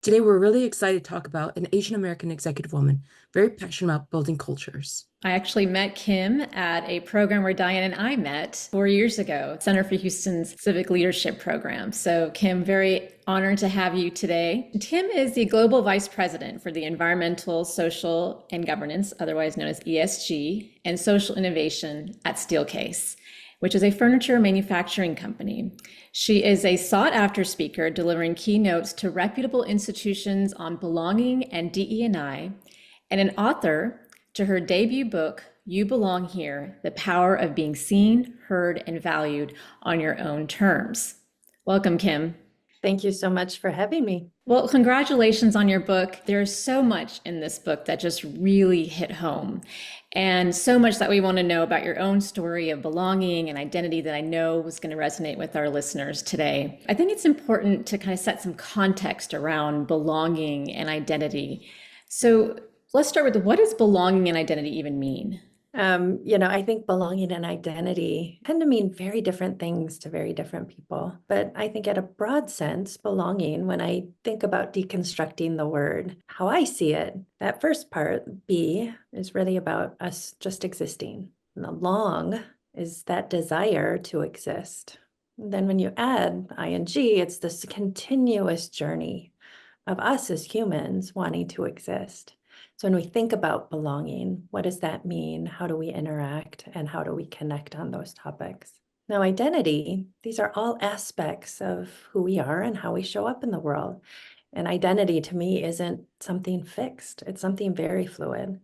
Today, we're really excited to talk about an Asian American executive woman very passionate about building cultures. I actually met Kim at a program where Diane and I met 4 years ago, Center for Houston's Civic Leadership Program. So, Kim, very honored to have you today. Kim is the Global Vice President for the Environmental, Social, and Governance, otherwise known as ESG, and Social Innovation at Steelcase, which is a furniture manufacturing company. She is a sought-after speaker delivering keynotes to reputable institutions on belonging and DE&I, and an author to her debut book, You Belong Here: The Power of Being Seen, Heard, and Valued on Your Own Terms. Welcome, Kim. Thank you so much for having me. Well, congratulations on your book. There's so much in this book that just really hit home, and so much that we want to know about your own story of belonging and identity that I know was going to resonate with our listeners today. I think it's important to kind of set some context around belonging and identity. So let's start with what does belonging and identity even mean? I think belonging and identity tend to mean very different things to very different people. But I think at a broad sense, belonging, when I think about deconstructing the word, how I see it, that first part, B, is really about us just existing. And the long is that desire to exist. And then when you add ing, it's this continuous journey of us as humans wanting to exist. So when we think about belonging, what does that mean? How do we interact and how do we connect on those topics? Now, identity, these are all aspects of who we are and how we show up in the world. And identity to me isn't something fixed. It's something very fluid.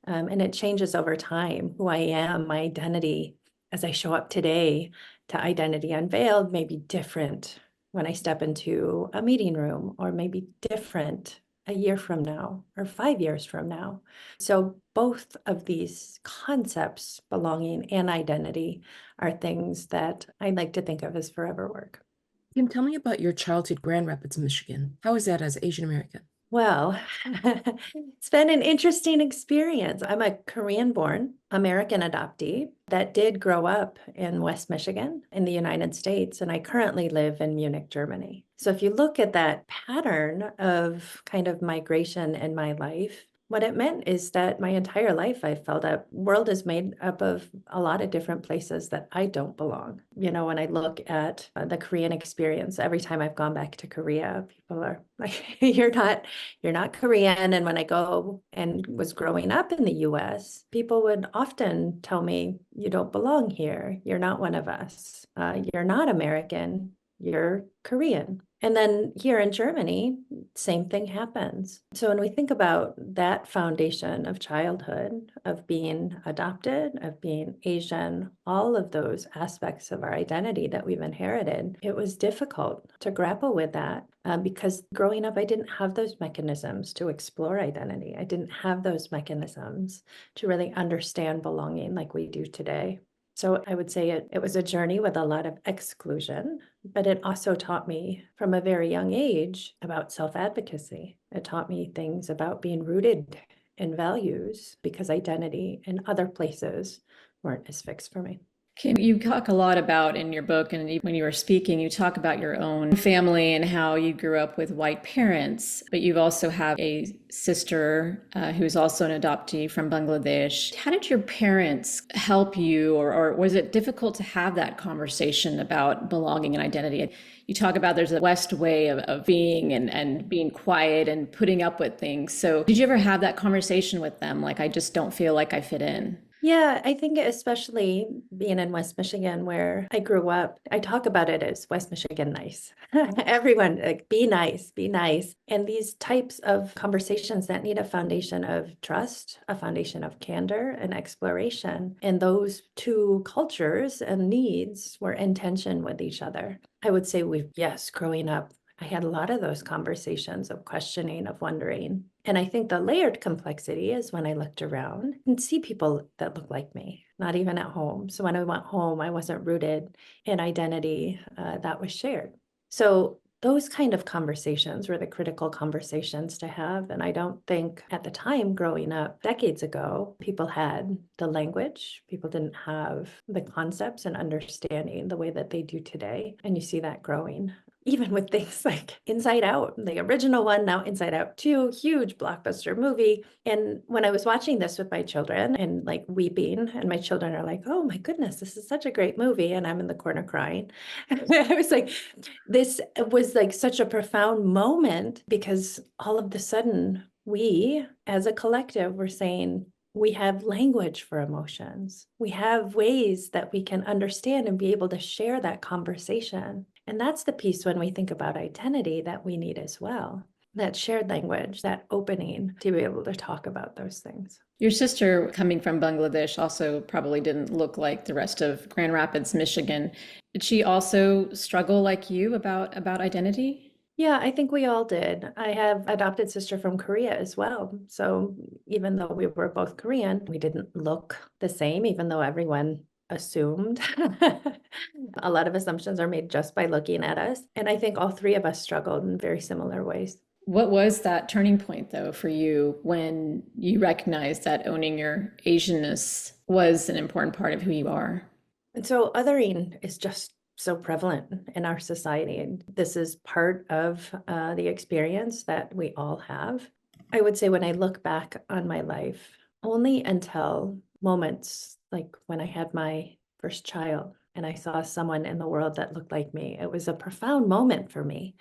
And it changes over time. Who I am, my identity as I show up today to identity unveiled may be different when I step into a meeting room, or maybe different a year from now or 5 years from now. So both of these concepts, belonging and identity, are things that I like to think of as forever work. Kim, tell me about your childhood Grand Rapids, Michigan. How is that as Asian American? Well, it's been an interesting experience. I'm a Korean-born American adoptee that did grow up in West Michigan in the United States, and I currently live in Munich, Germany. So if you look at that pattern of kind of migration in my life, what it meant is that my entire life I felt that world is made up of a lot of different places that I don't belong. When I look at the Korean experience, every time I've gone back to Korea, people are like, you're not Korean. And when I go and was growing up in the US, people would often tell me, you don't belong here. You're not one of us. You're not American. You're Korean. And then here in Germany, same thing happens. So when we think about that foundation of childhood, of being adopted, of being Asian, all of those aspects of our identity that we've inherited, it was difficult to grapple with that because growing up, I didn't have those mechanisms to explore identity. I didn't have those mechanisms to really understand belonging like we do today. So I would say it was a journey with a lot of exclusion, but it also taught me from a very young age about self-advocacy. It taught me things about being rooted in values because identity in other places weren't as fixed for me. Kim, you talk a lot about in your book, and when you were speaking, you talk about your own family and how you grew up with white parents, but you also have a sister who's also an adoptee from Bangladesh. How did your parents help you, or was it difficult to have that conversation about belonging and identity? You talk about there's a West way of being and being quiet and putting up with things. So did you ever have that conversation with them? Like, I just don't feel like I fit in. Yeah, I think especially being in West Michigan where I grew up, I talk about it as West Michigan nice. Everyone, like, be nice, be nice. And these types of conversations that need a foundation of trust, a foundation of candor and exploration. And those two cultures and needs were in tension with each other. I would say yes, growing up, I had a lot of those conversations of questioning, of wondering. And I think the layered complexity is when I looked around and see people that look like me, not even at home. So when I went home, I wasn't rooted in identity that was shared. So those kind of conversations were the critical conversations to have. And I don't think at the time growing up decades ago, people had the language, people didn't have the concepts and understanding the way that they do today. And you see that growing. even with things like Inside Out, the original one, now Inside Out 2, huge blockbuster movie. And when I was watching this with my children and like weeping, and my children are like, oh my goodness, this is such a great movie. And I'm in the corner crying. I was like, this was like such a profound moment because all of the sudden we as a collective were saying, we have language for emotions. We have ways that we can understand and be able to share that conversation. And that's the piece when we think about identity that we need as well. That shared language, that opening to be able to talk about those things. Your sister, coming from Bangladesh, also probably didn't look like the rest of Grand Rapids, Michigan. Did she also struggle like you about identity? Yeah, I think we all did. I have adopted sister from Korea as well. So even though we were both Korean, we didn't look the same, even though everyone assumed. A lot of assumptions are made just by looking at us. And I think all three of us struggled in very similar ways. What was that turning point, though, for you when you recognized that owning your Asianness was an important part of who you are? And so othering is just so prevalent in our society. And this is part of the experience that we all have. I would say when I look back on my life, only until moments like when I had my first child and I saw someone in the world that looked like me, it was a profound moment for me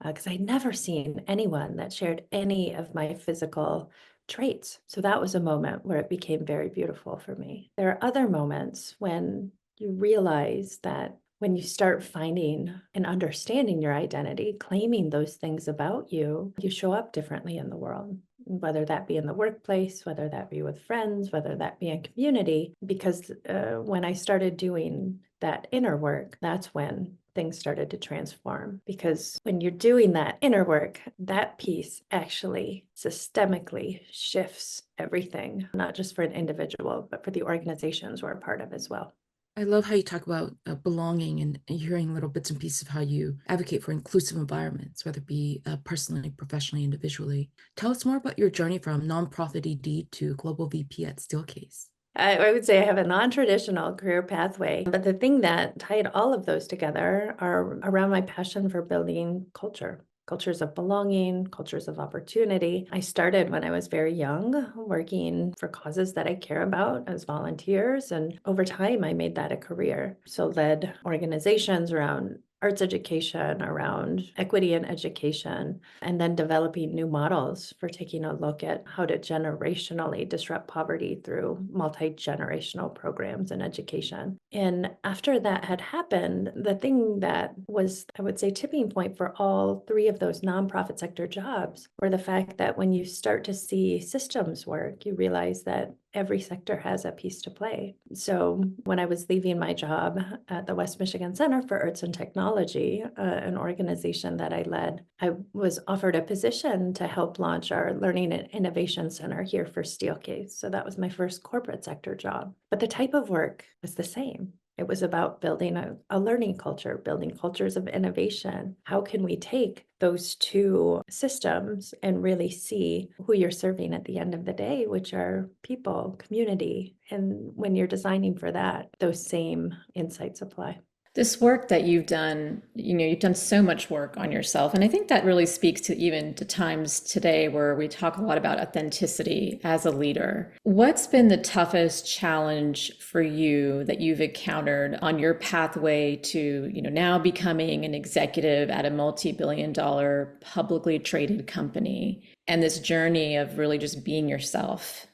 because I'd never seen anyone that shared any of my physical traits. So that was a moment where it became very beautiful for me. There are other moments when you realize that when you start finding and understanding your identity, claiming those things about you, you show up differently in the world, whether that be in the workplace, whether that be with friends, whether that be in community. Because when I started doing that inner work, that's when things started to transform. Because when you're doing that inner work, that piece actually systemically shifts everything, not just for an individual, but for the organizations we're a part of as well. I love how you talk about belonging and hearing little bits and pieces of how you advocate for inclusive environments, whether it be personally, professionally, individually. Tell us more about your journey from nonprofit ED to global VP at Steelcase. I would say I have a non-traditional career pathway, but the thing that tied all of those together are around my passion for building culture. Cultures of belonging, cultures of opportunity. I started when I was very young, working for causes that I care about as volunteers. And over time, I made that a career. So led organizations around arts education, around equity in education, and then developing new models for taking a look at how to generationally disrupt poverty through multi-generational programs in education. And after that had happened, the thing that was, I would say, tipping point for all three of those nonprofit sector jobs were the fact that when you start to see systems work, you realize that every sector has a piece to play. So when I was leaving my job at the West Michigan Center for Arts and Technology, an organization that I led, I was offered a position to help launch our Learning and Innovation Center here for Steelcase. So that was my first corporate sector job. But the type of work was the same. It was about building a learning culture, building cultures of innovation. How can we take those two systems and really see who you're serving at the end of the day, which are people, community. And when you're designing for that, those same insights apply. This work that you've done, you've done so much work on yourself. And I think that really speaks to even to times today where we talk a lot about authenticity as a leader. What's been the toughest challenge for you that you've encountered on your pathway to, now becoming an executive at a multi-billion-dollar publicly traded company and this journey of really just being yourself?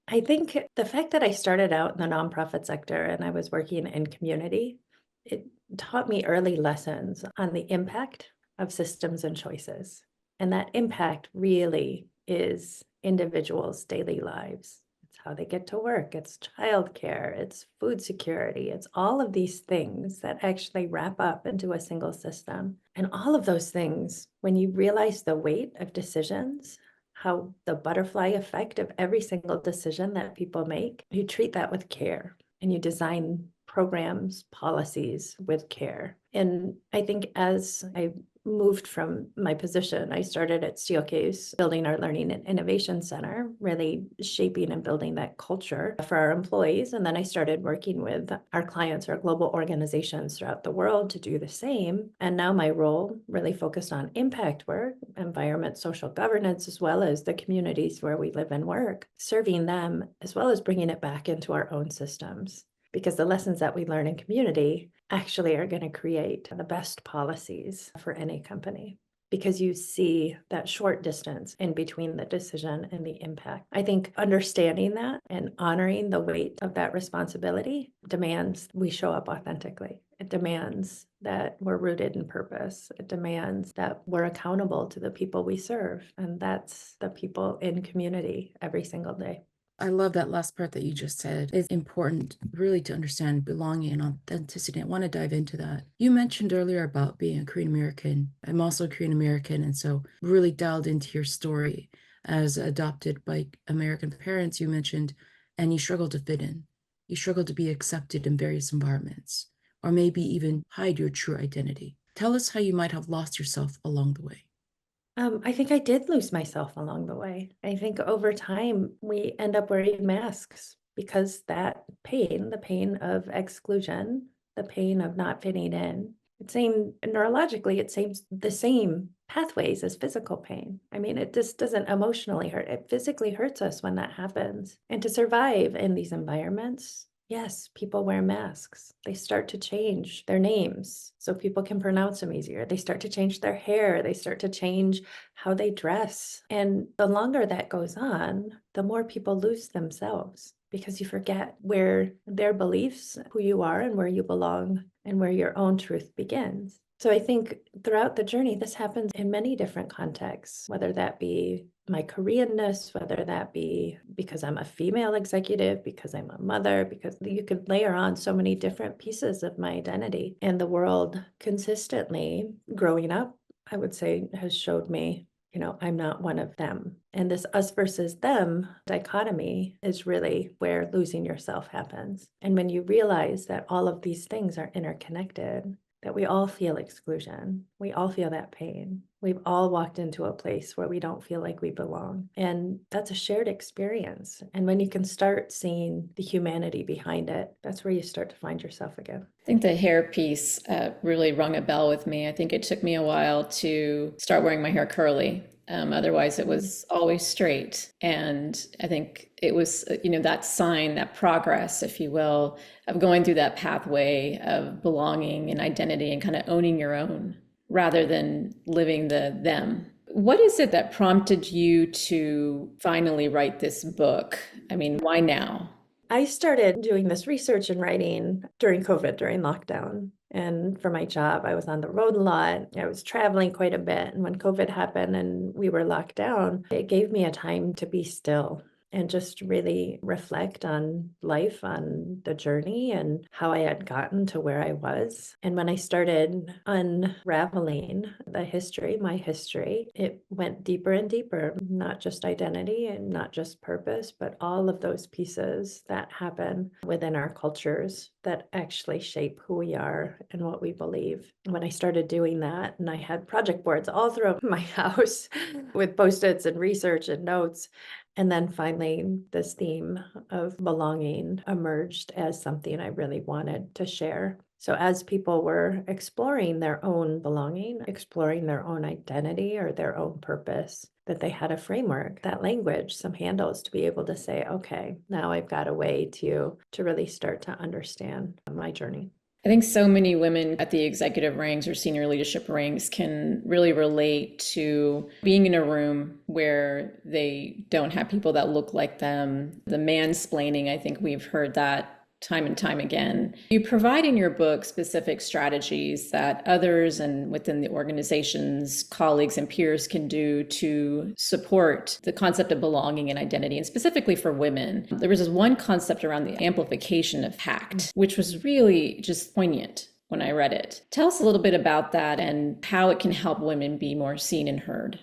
I think the fact that I started out in the nonprofit sector and I was working in community, it taught me early lessons on the impact of systems and choices. And that impact really is individuals' daily lives. It's how they get to work, it's childcare, it's food security, it's all of these things that actually wrap up into a single system. And all of those things, when you realize the weight of decisions, how the butterfly effect of every single decision that people make, you treat that with care and you design programs, policies with care. And I think as I moved from my position. I started at Steelcase, building our Learning and Innovation Center, really shaping and building that culture for our employees. And then I started working with our clients, our global organizations throughout the world to do the same. And now my role really focused on impact work, environment, social governance, as well as the communities where we live and work, serving them, as well as bringing it back into our own systems. Because the lessons that we learn in community actually are going to create the best policies for any company, because you see that short distance in between the decision and the impact. I think understanding that and honoring the weight of that responsibility demands we show up authentically. It demands that we're rooted in purpose. It demands that we're accountable to the people we serve. And that's the people in community every single day. I love that last part that you just said. It's important really to understand belonging and authenticity. I want to dive into that. You mentioned earlier about being a Korean American. I'm also Korean American, and so really dialed into your story as adopted by American parents. You mentioned, and you struggle to fit in. You struggle to be accepted in various environments, or maybe even hide your true identity. Tell us how you might have lost yourself along the way. I think I did lose myself along the way. I think over time we end up wearing masks because that pain, the pain of exclusion, the pain of not fitting in, it seems neurologically, it seems the same pathways as physical pain. I mean, it just doesn't emotionally hurt. It physically hurts us when that happens. And to survive in these environments, yes, people wear masks. They start to change their names so people can pronounce them easier. They start to change their hair. They start to change how they dress. And the longer that goes on, the more people lose themselves because you forget where their beliefs, who you are and where you belong, and where your own truth begins. So I think throughout the journey, this happens in many different contexts, whether that be my Koreanness, whether that be because I'm a female executive, because I'm a mother, because you could layer on so many different pieces of my identity. And the world consistently growing up, I would say, has showed me, I'm not one of them. And this us versus them dichotomy is really where losing yourself happens. And when you realize that all of these things are interconnected, that we all feel exclusion. We all feel that pain. We've all walked into a place where we don't feel like we belong. And that's a shared experience. And when you can start seeing the humanity behind it, that's where you start to find yourself again. I think the hair piece really rung a bell with me. I think it took me a while to start wearing my hair curly. Otherwise, it was always straight. And I think it was, that sign, that progress, if you will, of going through that pathway of belonging and identity and kind of owning your own rather than living the them. What is it that prompted you to finally write this book? I mean, why now? I started doing this research and writing during COVID, during lockdown. And for my job, I was on the road a lot. I was traveling quite a bit. And when COVID happened and we were locked down, it gave me a time to be still and just really reflect on life, on the journey, and how I had gotten to where I was. And when I started unraveling the history, my history, it went deeper and deeper, not just identity and not just purpose, but all of those pieces that happen within our cultures that actually shape who we are and what we believe. When I started doing that, and I had project boards all throughout my house with Post-its and research and notes, and then finally, this theme of belonging emerged as something I really wanted to share. So as people were exploring their own belonging, exploring their own identity or their own purpose, that they had a framework, that language, some handles to be able to say, okay, now I've got a way to really start to understand my journey. I think so many women at the executive ranks or senior leadership ranks can really relate to being in a room where they don't have people that look like them. The mansplaining, I think we've heard that time and time again. You provide in your book specific strategies that others and within the organization's colleagues and peers can do to support the concept of belonging and identity, and specifically for women. There was this one concept around the amplification of tact, which was really just poignant when I read it. Tell us a little bit about that and how it can help women be more seen and heard.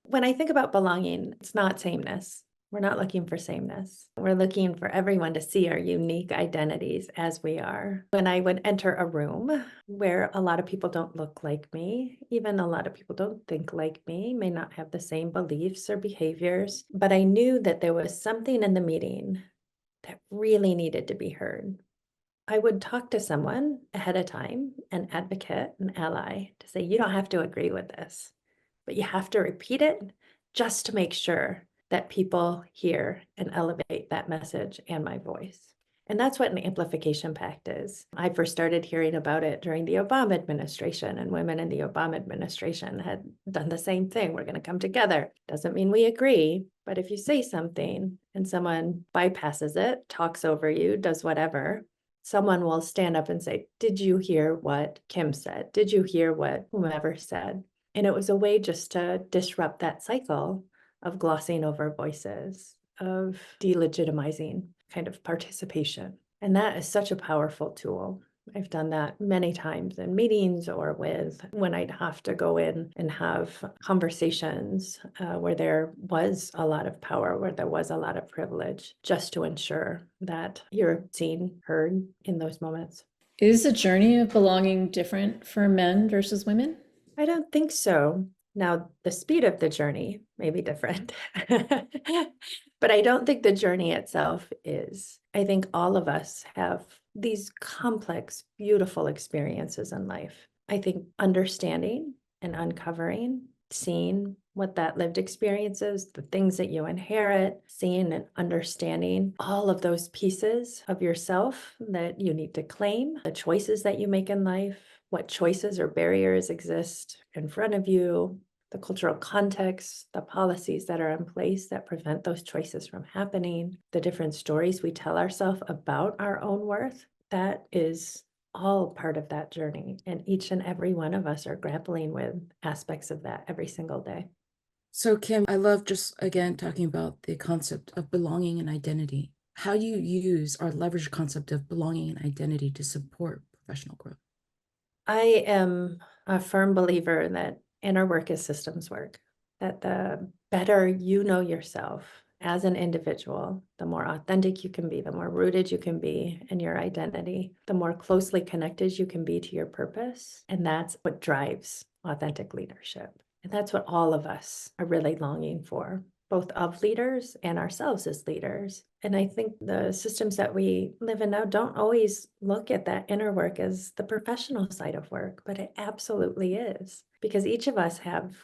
When I think about belonging, it's not sameness. We're not looking for sameness. We're looking for everyone to see our unique identities as we are. When I would enter a room where a lot of people don't look like me, even a lot of people don't think like me, may not have the same beliefs or behaviors, but I knew that there was something in the meeting that really needed to be heard. I would talk to someone ahead of time, an advocate, an ally, to say, you don't have to agree with this, but you have to repeat it just to make sure that people hear and elevate that message and my voice. And that's what an amplification pact is. I first started hearing about it during the Obama administration, and women in the Obama administration had done the same thing. We're going to come together. Doesn't mean we agree, but if you say something and someone bypasses it, talks over you, does whatever, someone will stand up and say, did you hear what Kim said? Did you hear what whomever said? And it was a way just to disrupt that cycle of glossing over voices, of delegitimizing kind of participation. And that is such a powerful tool. I've done that many times in meetings or with when I'd have to go in and have conversations where there was a lot of power, where there was a lot of privilege, just to ensure that you're seen, heard in those moments. Is the journey of belonging different for men versus women? I don't think so. Now, the speed of the journey may be different, but I don't think the journey itself is. I think all of us have these complex, beautiful experiences in life. I think understanding and uncovering, seeing what that lived experience is, the things that you inherit, seeing and understanding all of those pieces of yourself that you need to claim, the choices that you make in life, what choices or barriers exist in front of you, the cultural context, the policies that are in place that prevent those choices from happening, the different stories we tell ourselves about our own worth. That is all part of that journey. And each and every one of us are grappling with aspects of that every single day. So, Kim, I love just again talking about the concept of belonging and identity. How you use or leverage the concept of belonging and identity to support professional growth. I am a firm believer that inner work is systems work, that the better you know yourself as an individual, the more authentic you can be, the more rooted you can be in your identity, the more closely connected you can be to your purpose. And that's what drives authentic leadership. And that's what all of us are really longing for, both of leaders and ourselves as leaders. And I think the systems that we live in now don't always look at that inner work as the professional side of work, but it absolutely is, because each of us have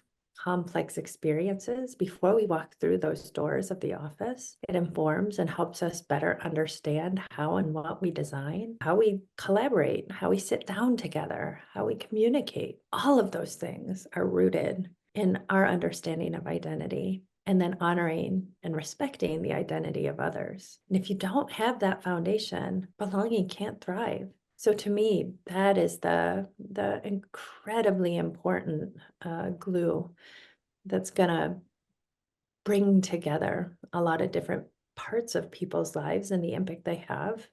complex experiences before we walk through those doors of the office. It informs and helps us better understand how and what we design, how we collaborate, how we sit down together, how we communicate. All of those things are rooted in our understanding of identity, and then honoring and respecting the identity of others. And if you don't have that foundation, belonging can't thrive. So to me, that is the incredibly important glue that's going to bring together a lot of different parts of people's lives and the impact they have,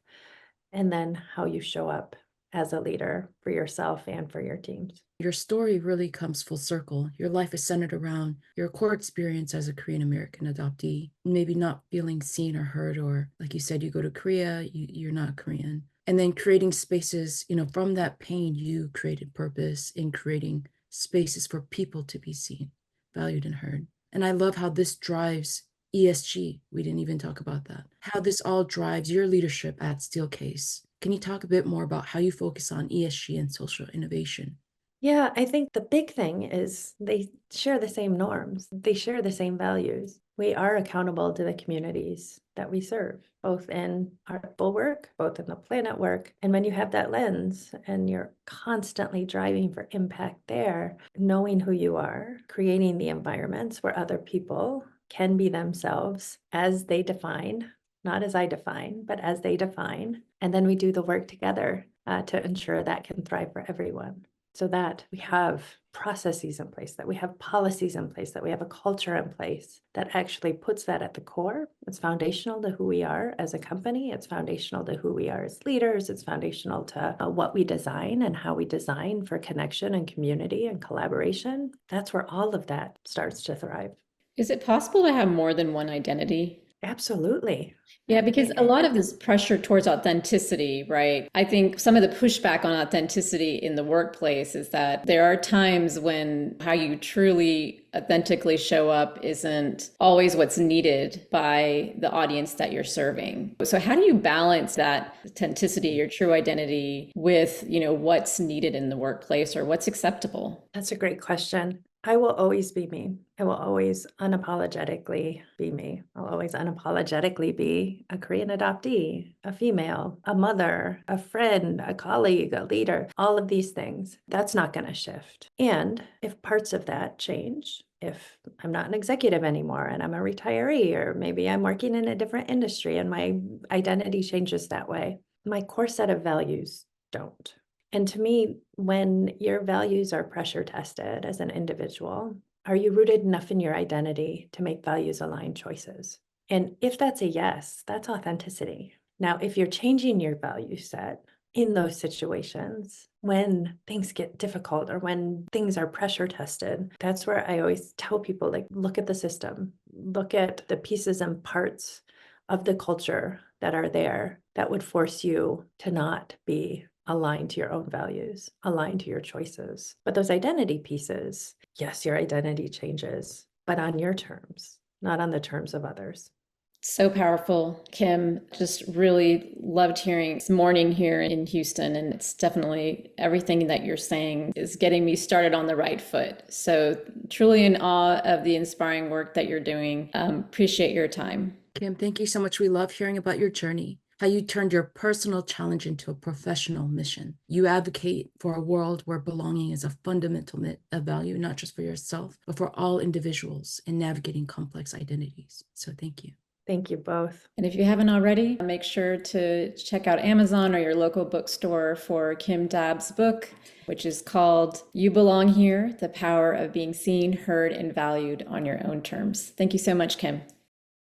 and then how you show up as a leader for yourself and for your teams. Your story really comes full circle. Your life is centered around your core experience as a Korean American adoptee, maybe not feeling seen or heard, or like you said, you go to Korea, you're not Korean. And then creating spaces, from that pain, you created purpose in creating spaces for people to be seen, valued, and heard. And I love how this drives ESG. We didn't even talk about that. How this all drives your leadership at Steelcase. Can you talk a bit more about how you focus on ESG and social innovation? Yeah, I think the big thing is they share the same norms. They share the same values. We are accountable to the communities that we serve, both in our full work, both in the planet work. And when you have that lens and you're constantly driving for impact there, knowing who you are, creating the environments where other people can be themselves as they define, not as I define, but as they define. And then we do the work together to ensure that can thrive for everyone. So that we have processes in place, that we have policies in place, that we have a culture in place that actually puts that at the core. It's foundational to who we are as a company. It's foundational to who we are as leaders. It's foundational to what we design and how we design for connection and community and collaboration. That's where all of that starts to thrive. Is it possible to have more than one identity? Absolutely. Yeah, because a lot of this pressure towards authenticity, right? I think some of the pushback on authenticity in the workplace is that there are times when how you truly authentically show up isn't always what's needed by the audience that you're serving. So how do you balance that authenticity, your true identity with, what's needed in the workplace or what's acceptable? That's a great question. I will always be me. I will always unapologetically be me. I'll always unapologetically be a Korean adoptee, a female, a mother, a friend, a colleague, a leader, all of these things. That's not going to shift. And if parts of that change, if I'm not an executive anymore and I'm a retiree, or maybe I'm working in a different industry and my identity changes that way, my core set of values don't. And to me, when your values are pressure tested as an individual, are you rooted enough in your identity to make values aligned choices? And if that's a yes, that's authenticity. Now, if you're changing your value set in those situations, when things get difficult or when things are pressure tested, that's where I always tell people, like, look at the system, look at the pieces and parts of the culture that are there that would force you to not be aligned to your own values, aligned to your choices. But those identity pieces, yes, your identity changes, but on your terms, not on the terms of others. So powerful, Kim. Just really loved hearing this morning here in Houston. And it's definitely everything that you're saying is getting me started on the right foot. So truly in awe of the inspiring work that you're doing. Appreciate your time. Kim, thank you so much. We love hearing about your journey, how you turned your personal challenge into a professional mission. You advocate for a world where belonging is a fundamental value, not just for yourself, but for all individuals in navigating complex identities. So thank you. Thank you both. And if you haven't already, make sure to check out Amazon or your local bookstore for Kim Dabb's book, which is called You Belong Here: The Power of Being Seen, Heard, and Valued on Your Own Terms. Thank you so much, Kim.